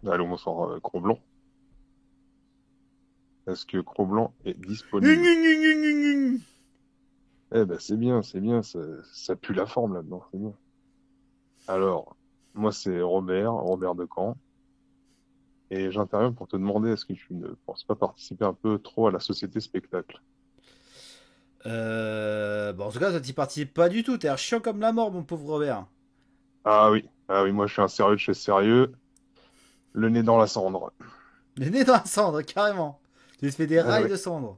Allô, bonsoir, Cro-Blanc. Est-ce que Cro-Blanc est Gning, disponible? gning, gning, gning, gning, gning. Eh ben, c'est bien, ça pue la forme là-dedans, c'est bien. Alors, moi, c'est Robert de Caen, et j'interviens pour te demander, est-ce que tu ne penses pas participer un peu trop à la société spectacle? Bon, en tout cas, toi, t'y participes pas du tout. T'es un chiant comme la mort, mon pauvre Robert. Ah oui, moi, je suis un sérieux de chez sérieux, le nez dans la cendre. Le nez dans la cendre, carrément. Tu te fais des Eh rails oui. de cendre.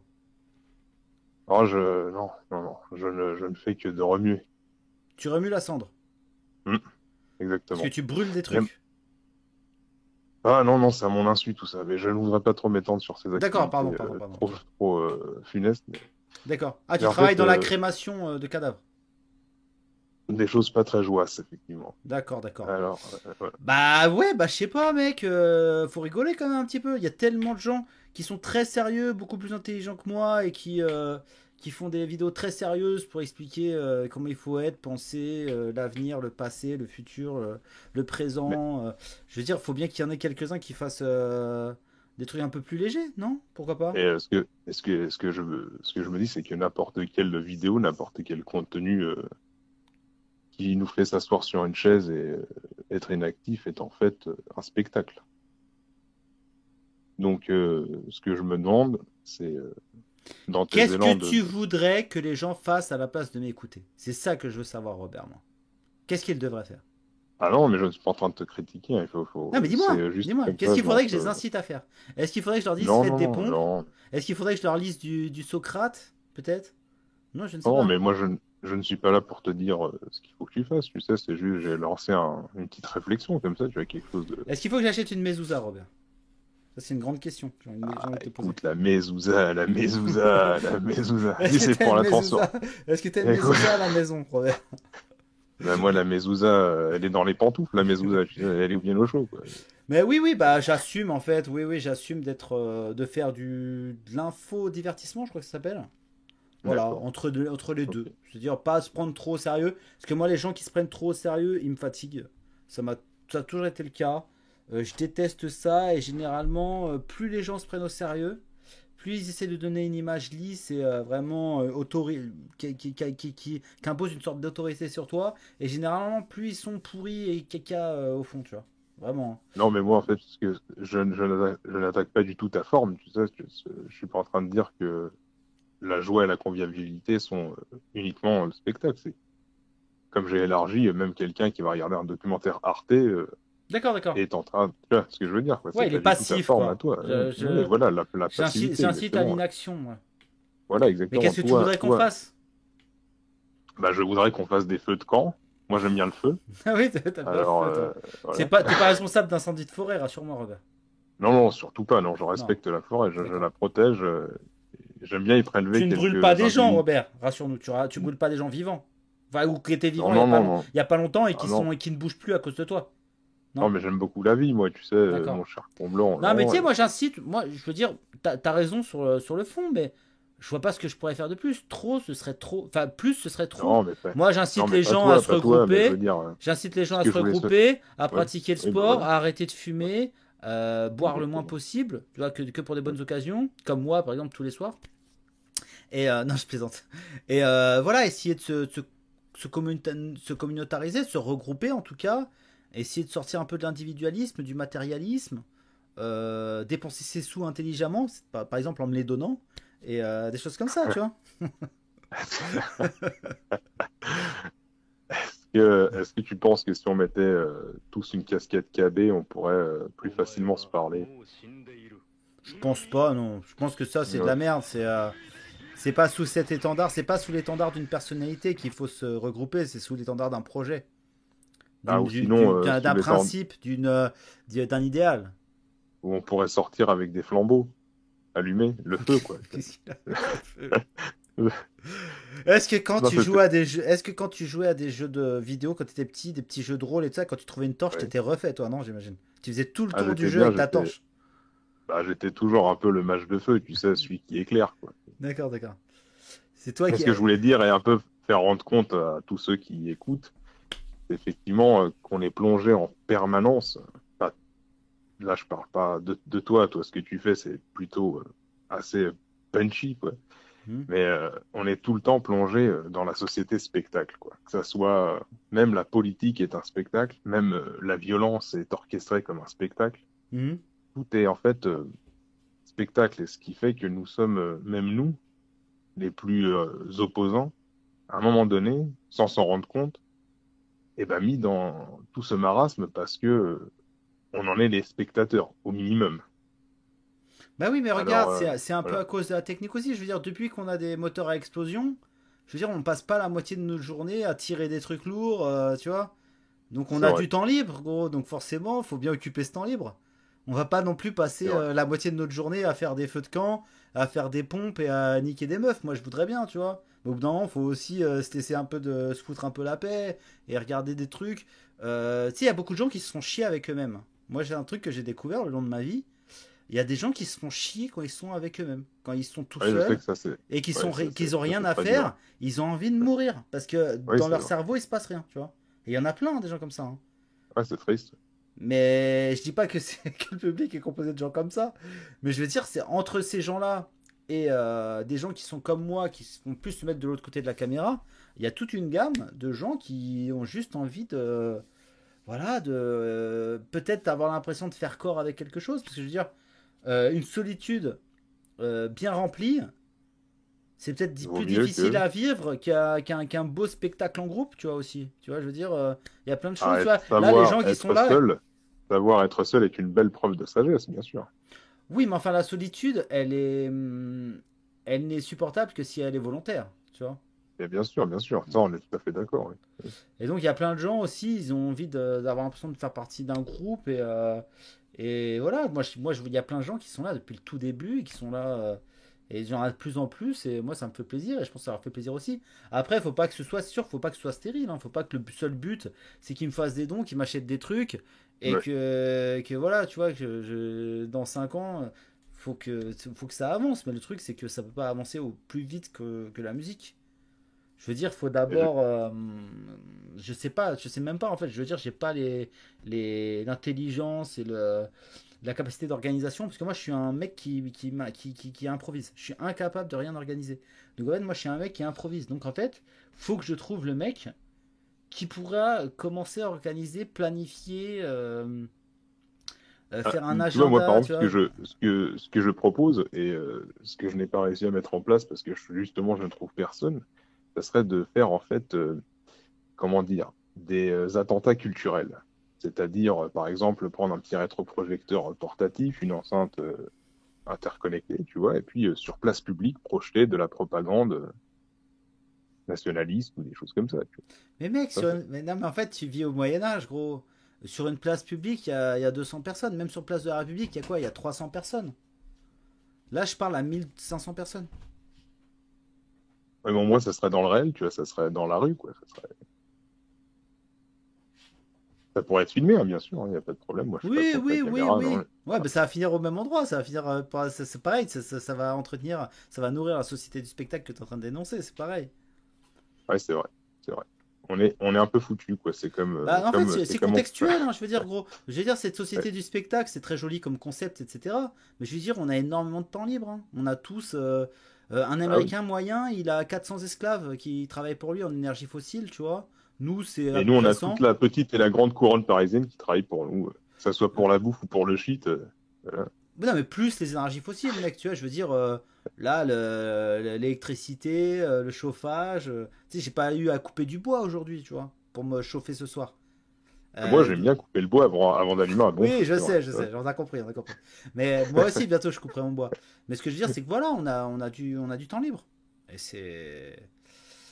Non, je ne fais que de remuer. Tu remues la cendre. Hmm, Est-ce que exactement. tu brûles des J'aime- trucs? Ah non, non, c'est à mon insu tout ça, mais je ne voudrais pas trop m'étendre sur ces D'accord, activités pardon. trop funestes. D'accord. Ah, Mais tu en travailles fait, dans la crémation de cadavres. des choses pas très joyeuses, effectivement. D'accord. Alors, voilà. Bah ouais, bah je sais pas, mec. Faut rigoler quand même un petit peu. Il y a tellement de gens qui sont très sérieux, beaucoup plus intelligents que moi et qui font des vidéos très sérieuses pour expliquer comment il faut être, penser, l'avenir, le passé, le futur, le Mais, présent. Je veux dire, faut bien qu'il y en ait quelques-uns qui fassent des trucs un peu plus légers, non? Pourquoi pas? et ce que je me dis, c'est que n'importe quelle vidéo, n'importe quel contenu qui nous fait s'asseoir sur une chaise et être inactif est en fait un spectacle. Donc, ce que je me demande, c'est dans tes Qu'est-ce que élans tu voudrais que les gens fassent à la place de m'écouter? C'est ça que je veux savoir, Robert, moi. Qu'est-ce qu'ils devraient faire? Ah non, mais je ne suis pas en train de te critiquer, hein, Non, mais c'est juste dis-moi, comme qu'est-ce ça, qu'il je faudrait que lance. je les incite à faire? Est-ce qu'il faudrait que je leur dise Non, faites des non, pompes? non, Est-ce qu'il faudrait que je leur lise du Socrate? Peut-être? Non, je ne sais non, pas. mais je ne suis pas là pour te dire ce qu'il faut que tu fasses, tu sais, c'est juste, j'ai lancé une petite réflexion comme ça, tu as quelque chose de. Est-ce qu'il faut que j'achète une mezouza, Robert? Ça, c'est une grande question que j'ai Ah, envie de te poser. écoute, la mezouza. Si Est-ce que c'est t'as pour une la transformer. mezouza? Est-ce que t'as une Écoute, mezouza à la maison, Robert? ben moi, la mezouza, elle est dans les pantoufles, la mezouza, tu sais, elle est bien au chaud, quoi. Mais oui, bah j'assume en fait. Oui, j'assume de faire de l'info divertissement, je crois que ça s'appelle. Voilà, D'accord, entre les deux. ok. C'est-à-dire pas se prendre trop au sérieux. Parce que moi, les gens qui se prennent trop au sérieux, ils me fatiguent. Ça m'a ça a toujours été le cas. Je déteste ça et généralement, plus les gens se prennent au sérieux, plus ils essaient de donner une image lisse et vraiment qui impose une sorte d'autorité sur toi. Et généralement, plus ils sont pourris et caca au fond, tu vois. Vraiment. Non, mais moi, en fait, parce que je n'attaque pas du tout ta forme, tu sais, je suis pas en train de dire que la joie et la convivialité sont uniquement le spectacle. C'est comme j'ai élargi, même quelqu'un qui va regarder un documentaire Arte D'accord. est en train, tu vois ce que je veux dire, quoi. Ouais, C'est il est pas du tout ta passif, forme à quoi. toi. Oui, voilà, la passivité, J'incite à exactement. l'inaction, moi. Voilà, Mais exactement. qu'est-ce que tu voudrais qu'on fasse? Bah, je voudrais qu'on fasse des feux de camp. Moi, j'aime bien le feu. Ah oui, t'as pas Alors, fait, toi. voilà. T'es pas responsable d'incendie de forêt, rassure-moi, Robert. Non, non, surtout pas. Non, je Non, respecte la forêt, je d'accord. la protège. J'aime bien y prélever Tu ne brûles pas quelques des gens, individus. Robert, rassure-nous. Tu brûles pas des gens vivants. Enfin, ou qui étaient Non, vivants non, non, non. il y a pas longtemps et Ah non. qui ne bougent plus à cause de toi. Non, Non? mais j'aime beaucoup la vie, moi, tu sais, D'accord. mon cher Comblanc. Non, mais tu Non, sais, moi j'incite, moi je veux dire, t'as raison sur le fond, mais je vois pas ce que je pourrais faire de plus. Trop, ce serait trop. Enfin, plus, ce serait trop. non, mais pas, Moi non, j'incite mais les gens à se pas toi, mais je veux regrouper. dire, J'incite les ce gens à que se je voulais se. regrouper, à Ouais, pratiquer le oui, bah sport, voilà, à arrêter de fumer, boire le moins exactement. possible, tu vois, que pour des Mm. bonnes occasions, comme moi par exemple tous les soirs. Et non, je plaisante. Et voilà, essayer se communautariser, se regrouper en tout cas, essayer de sortir un peu de l'individualisme, du matérialisme, dépenser ses sous intelligemment, par exemple en me les donnant, et des choses comme ça, tu vois. Est-ce que tu penses que si on mettait tous une casquette KB, on pourrait plus facilement se parler? Je pense pas, non. Je pense que ça, c'est de Ouais. la merde. C'est pas sous cet étendard, c'est pas sous l'étendard d'une personnalité qu'il faut se regrouper, c'est sous l'étendard d'un projet, Ah, ou sinon, sous d'un les temps principe, d'un idéal. où on pourrait sortir avec des flambeaux, allumer le feu, quoi. Qu'est-ce qu'il a avec le feu? Est-ce que quand Non, tu jouais c'était. à des jeux, est-ce que quand tu jouais à des jeux de vidéo quand tu étais petit, des petits jeux de rôle et tout ça, quand tu trouvais une torche, Ouais. t'étais refait toi, non, j'imagine. Tu faisais tout le Ah, tour du j'étais jeu bien, avec ta torche. j'étais toujours un peu le mage de feu, tu sais, celui qui éclaire, quoi. D'accord. C'est toi Mais qui ce que je voulais dire et un peu faire rendre compte à tous ceux qui écoutent, c'est effectivement qu'on est plongé en permanence, pas là, je parle pas de toi. Toi, ce que tu fais, c'est plutôt assez punchy, quoi. Hmm. Mais on est tout le temps plongé dans la société spectacle, quoi. Que ça soit même la politique est un spectacle, même la violence est orchestrée comme un spectacle. Hmm. Tout est en fait spectacle, et ce qui fait que nous sommes, même nous, les plus opposants, à un moment donné, sans s'en rendre compte, et ben mis dans tout ce marasme parce que on en est les spectateurs au minimum. Bah oui, mais Alors regarde, c'est un peu voilà, à cause de la technique aussi. Je veux dire, depuis qu'on a des moteurs à explosion, je veux dire, on passe pas la moitié de notre journée à tirer des trucs lourds, tu vois. Donc on c'est a vrai, du temps libre, gros. Donc forcément, faut bien occuper ce temps libre. On va pas non plus c'est passer vrai. la moitié de notre journée à faire des feux de camp, à faire des pompes et à niquer des meufs. Moi, je voudrais bien, tu vois. Mais au bout d'un moment, faut aussi se laisser un peu de se foutre un peu la paix et regarder des trucs. Tu sais, il y a beaucoup de gens qui se font chier avec eux-mêmes. Moi, j'ai un truc que j'ai découvert le long de ma vie. Il y a des gens qui se font chier quand ils sont avec eux-mêmes, quand ils sont tout Ouais, je sais seuls que ça c'est, et ouais, qu'ils ont ça rien c'est à très dur. faire. Ils ont envie de mourir parce que Oui, dans c'est leur vrai. cerveau, il se passe rien, tu vois. Et il y en a plein des gens comme ça, hein. Ouais, c'est triste. Mais je dis pas que, que le public est composé de gens comme ça. Mais je veux dire, c'est entre ces gens-là et des gens qui sont comme moi, qui vont plus se mettre de l'autre côté de la caméra, il y a toute une gamme de gens qui ont juste envie de. Voilà, de. Peut-être avoir l'impression de faire corps avec quelque chose. Parce que je veux dire, une solitude bien remplie, c'est peut-être Il vaut plus mieux difficile que à vivre qu'un beau spectacle en groupe, tu vois, aussi. Tu vois, je veux dire, il y a plein de choses, tu vois. Là, les gens qui sont là, savoir être seul est une belle preuve de sagesse, bien sûr. oui, mais enfin, la solitude, elle n'est supportable que si elle est volontaire, tu vois. Et bien sûr, ça on est tout à fait d'accord. Oui. Oui. Et donc, il y a plein de gens aussi, ils ont envie d'avoir l'impression de faire partie d'un groupe. Et voilà, il y a plein de gens qui sont là depuis le tout début et qui sont là. Et il y en a de plus en plus. Et moi, ça me fait plaisir. Et je pense que ça leur fait plaisir aussi. Après, faut pas que ce soit sûr, faut pas que ce soit stérile. Hein, faut pas que le seul but, c'est qu'ils me fassent des dons, qu'ils m'achètent des trucs. Et Ouais. que voilà, tu vois, dans 5 ans, faut que ça avance. Mais le truc, c'est que ça peut pas avancer au plus vite que la musique. Je veux dire, faut Et je- d'abord. Je sais pas, je sais même pas en fait. Je veux dire, j'ai pas l'intelligence et la capacité d'organisation parce que moi je suis un mec qui improvise. Je suis incapable de rien organiser. Donc en fait, moi je suis un mec qui improvise. Donc en fait, faut que je trouve le mec qui pourra commencer à organiser, planifier, ah, faire un tu vois, moi par agenda, exemple, tu vois. ce que je propose et ce que je n'ai pas réussi à mettre en place parce que justement je ne trouve personne, ça serait de faire en fait, comment dire, des attentats culturels. C'est-à-dire, par exemple, prendre un petit rétroprojecteur portatif, une enceinte interconnectée, tu vois, et puis sur place publique, projeter de la propagande nationaliste ou des choses comme ça. Tu Mais mec, vois. Ça, mais non, mais en fait, tu vis au Moyen-Âge, gros. Sur une place publique, il y a 200 personnes. Même sur place de la République, il y a quoi? Il y a 300 personnes. Là, je parle à 1500 personnes. ouais, mais au moins, ça serait dans le réel, tu vois, ça serait dans la rue, quoi. Ça pourrait être filmé, hein, bien sûr, il n'y a pas de problème. Moi, je suis pas Oui, contre la oui, oui, caméra, non. oui. Ouais, mais ça va finir au même endroit. Ça va finir. C'est pareil. Ça va entretenir. Ça va nourrir la société du spectacle que tu es en train de dénoncer. C'est pareil. Ouais, c'est vrai, c'est vrai. On est un peu foutu, quoi. Bah, en fait, C'est c'est comme on... contextuel, hein, je veux dire, gros. Je veux dire, cette société du spectacle, c'est très joli comme concept, etc. Mais je veux dire, on a énormément de temps libre, hein. On a tous. Un Ah oui. Américain moyen, il a 400 esclaves qui travaillent pour lui en énergie fossile, tu vois. Nous, c'est à Et peu nous, on près a toute 100. la petite et la grande couronne parisienne qui travaille pour nous, que ça soit pour la bouffe ou pour le shit. Voilà. Mais non, mais plus les énergies fossiles, mec, tu vois, je veux dire, là, l'électricité, le chauffage. Tu sais, j'ai pas eu à couper du bois aujourd'hui, tu vois, pour me chauffer ce soir. Et moi, Euh, j'aime bien couper le bois avant d'allumer un bon Oui, feu, c'est vrai. je Ouais. sais, on a compris, on a compris. Mais moi aussi, bientôt, je couperai mon bois. Mais ce que je veux dire, c'est que voilà, on a du temps libre. Et C'est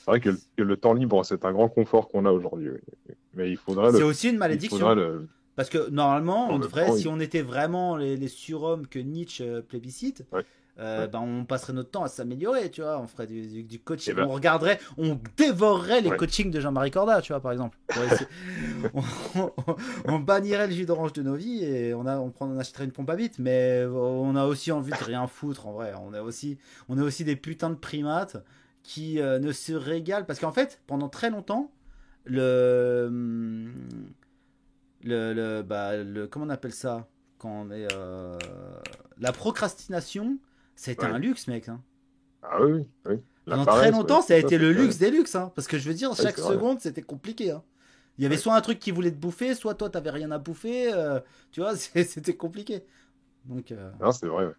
vrai que le temps libre, c'est un grand confort qu'on a aujourd'hui. Oui. Mais c'est aussi une il faudra malédiction. le, Parce que normalement, en on même devrait, temps, si oui. on était vraiment les surhommes que Nietzsche plébiscite, Ouais, ouais. ben on passerait notre temps à s'améliorer, tu vois. On ferait du Et coaching, ben, on regarderait, on dévorerait les ouais. coachings de Jean-Marie Corda, tu vois, par exemple. Pour essayer- on, on bannirait le jus d'orange de nos vies et on achèterait une pompe à bite. Mais on a aussi envie de rien foutre, en vrai. On est aussi des putains de primates qui ne se régalent. Parce qu'en fait, pendant très longtemps, le, comment on appelle ça? La procrastination, c'était un luxe, mec. Hein. Ah oui, oui. Pendant très longtemps, ça a été le luxe c'est des luxes. Hein, parce que je veux dire, chaque seconde, c'était compliqué. Hein. Il y avait soit un truc qui voulait te bouffer, soit toi, t'avais rien à bouffer. Tu vois, c'était compliqué. Donc, Non, c'est vrai, ouais.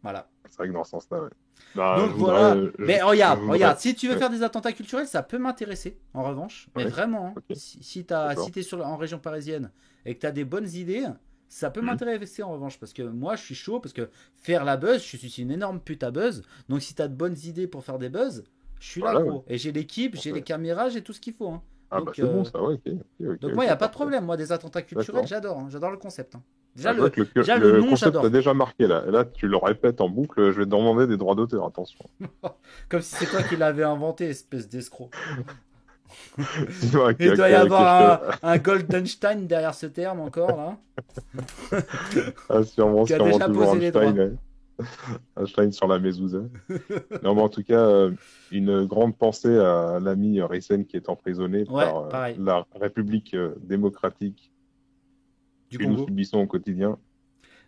Voilà. C'est vrai que dans ce sens-là, ouais. Bah, Donc voilà. Mais regarde, voudrais... si tu veux faire des attentats culturels, ça peut m'intéresser, en revanche. Mais vraiment, hein, okay. si t'es en région parisienne et que t'as des bonnes idées, ça peut m'intéresser en revanche. Parce que moi, je suis chaud, parce que faire la buzz, je suis une énorme pute à buzz. Donc si t'as de bonnes idées pour faire des buzz, je suis là, gros. Ouais. Et j'ai l'équipe, j'ai les caméras, j'ai tout ce qu'il faut. Hein. Ah donc, bah c'est bon ça, ouais, ok. Donc moi, il n'y a pas de problème. Moi, des attentats culturels, j'adore. Hein. J'adore le concept. Hein. Déjà, le nom, concept t'as déjà marqué là. Et là, tu le répètes en boucle, je vais te demander des droits d'auteur, attention. Comme si c'est toi qui l'avais inventé, espèce d'escroc. Il doit y avoir un Goldenstein derrière ce terme encore, là. Ah, sûrement, qui a déjà posé les droits. Einstein sur la mezouza. Non, mais en tout cas, une grande pensée à l'ami Rissen qui est emprisonné par la République démocratique que nous subissons au quotidien.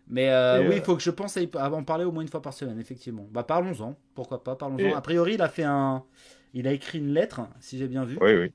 Mais oui, il faut que je pense à en parler au moins une fois par semaine, effectivement. Bah parlons-en, pourquoi pas, parlons-en. A priori, il a écrit une lettre, si j'ai bien vu. Oui.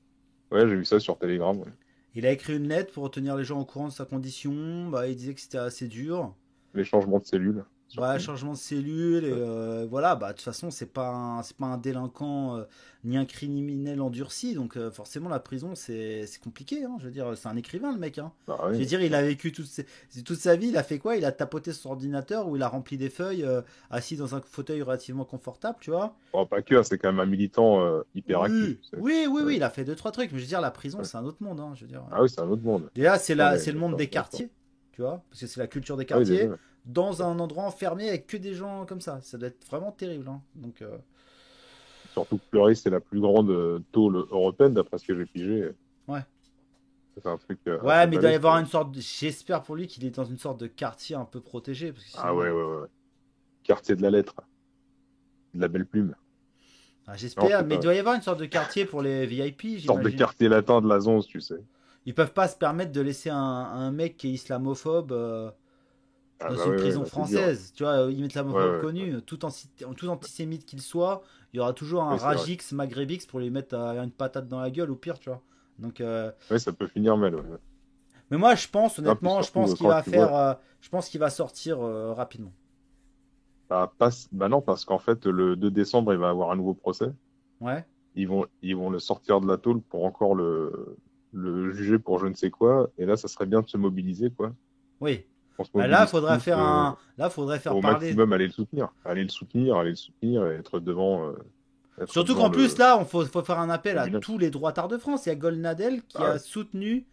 Ouais, j'ai vu ça sur Telegram. Ouais. Il a écrit une lettre pour tenir les gens au courant de sa condition. Bah, il disait que c'était assez dur. Les changements de cellules. Ouais, changement de cellules et voilà, bah de toute façon c'est pas un délinquant ni un criminel endurci, donc forcément la prison c'est compliqué, hein, je veux dire c'est un écrivain le mec, hein. Bah, oui. Je veux dire il a vécu toute sa vie, il a fait quoi? Il a tapoté son ordinateur ou il a rempli des feuilles assis dans un fauteuil relativement confortable, tu vois. Bon, pas que, c'est quand même un militant hyper actif. Oui, il a fait 2-3 trucs, mais je veux dire la prison c'est un autre monde, hein, je veux dire. Ah oui, c'est un autre monde. Déjà c'est le monde des quartiers, tu vois, parce que c'est la culture des quartiers. Dans un endroit enfermé avec que des gens comme ça. Ça doit être vraiment terrible. Hein. Donc, surtout que Fleury, c'est la plus grande tôle européenne, d'après ce que j'ai pigé. Ouais. C'est un truc. Ouais, mais il doit y avoir une sorte. J'espère pour lui qu'il est dans une sorte de quartier un peu protégé. Parce que sinon... Ah ouais. Quartier de la lettre. De la belle plume. Ah, j'espère, mais il doit y avoir une sorte de quartier pour les VIP. Une sorte de quartier latin de la Zonze, tu sais. Ils peuvent pas se permettre de laisser un mec qui est islamophobe. Dans une prison française, tu vois, ils mettent l'islamophobe connu, tout antisémite qu'il soit, il y aura toujours un Ragix, Maghrébix pour lui mettre une patate dans la gueule, au pire, tu vois. Donc, oui, ça peut finir mal. Ouais. Mais moi, je pense, honnêtement, je pense qu'il va sortir rapidement. Bah non, parce qu'en fait, le 2 décembre, il va avoir un nouveau procès. Ouais. Ils vont le sortir de la tôle pour encore le juger pour je ne sais quoi, et là, ça serait bien de se mobiliser, quoi. Oui. Là, faudrait faire au parler. Maximum, aller le soutenir et être devant. Surtout qu'en plus, là, faut faire un appel à tous les droitards de France. Il y a Golnadel qui a soutenu,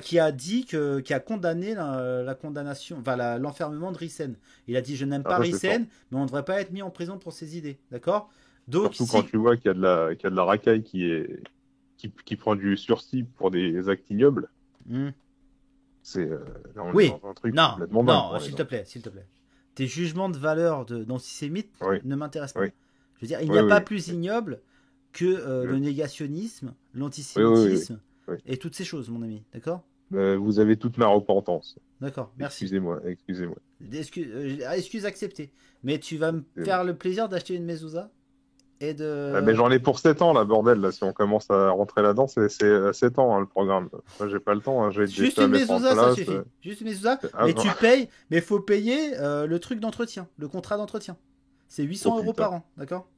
qui a dit qui a condamné la condamnation, l'enfermement de Rissen. Il a dit je n'aime pas Rissen, mais on ne devrait pas être mis en prison pour ses idées, d'accord? Donc surtout quand tu vois qu'il y a de la racaille qui prend du sursis pour des actes ignobles. C'est un truc complètement dingue. Non, s'il te plaît. Tes jugements de valeur d'antisémite ne m'intéressent pas. Je veux dire, il n'y a pas plus ignoble que le négationnisme, l'antisémitisme et toutes ces choses, mon ami. D'accord? Vous avez toute ma repentance. D'accord, merci. Excusez-moi. Excuse acceptée. Mais tu vas me faire le plaisir d'acheter une mezouza mais j'en ai pour 7 ans, là, bordel. Là, si on commence à rentrer là-dedans, c'est 7 ans, hein, le programme. Moi, j'ai pas le temps. Hein, juste une mezouza, ça suffit. Juste une mezouza, mais tu payes. Mais il faut payer le truc d'entretien, le contrat d'entretien. C'est 800 € par an, d'accord?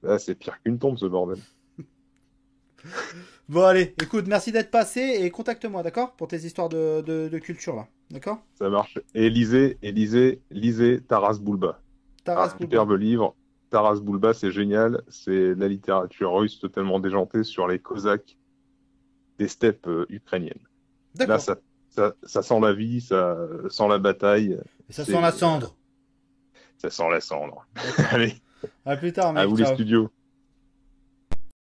Là, c'est pire qu'une tombe, ce bordel. Bon, allez, écoute, merci d'être passé et contacte-moi, d'accord? Pour tes histoires de culture, là. D'accord? Ça marche. Et lisez Taras Bulba. Superbe livre. Taras Bulba, c'est génial. C'est la littérature russe totalement déjantée sur les Cosaques des steppes ukrainiennes. Là, ça sent la vie, ça sent la bataille. Et ça sent la cendre. Ça sent la cendre. Allez. À plus tard, mec. À vous les studios.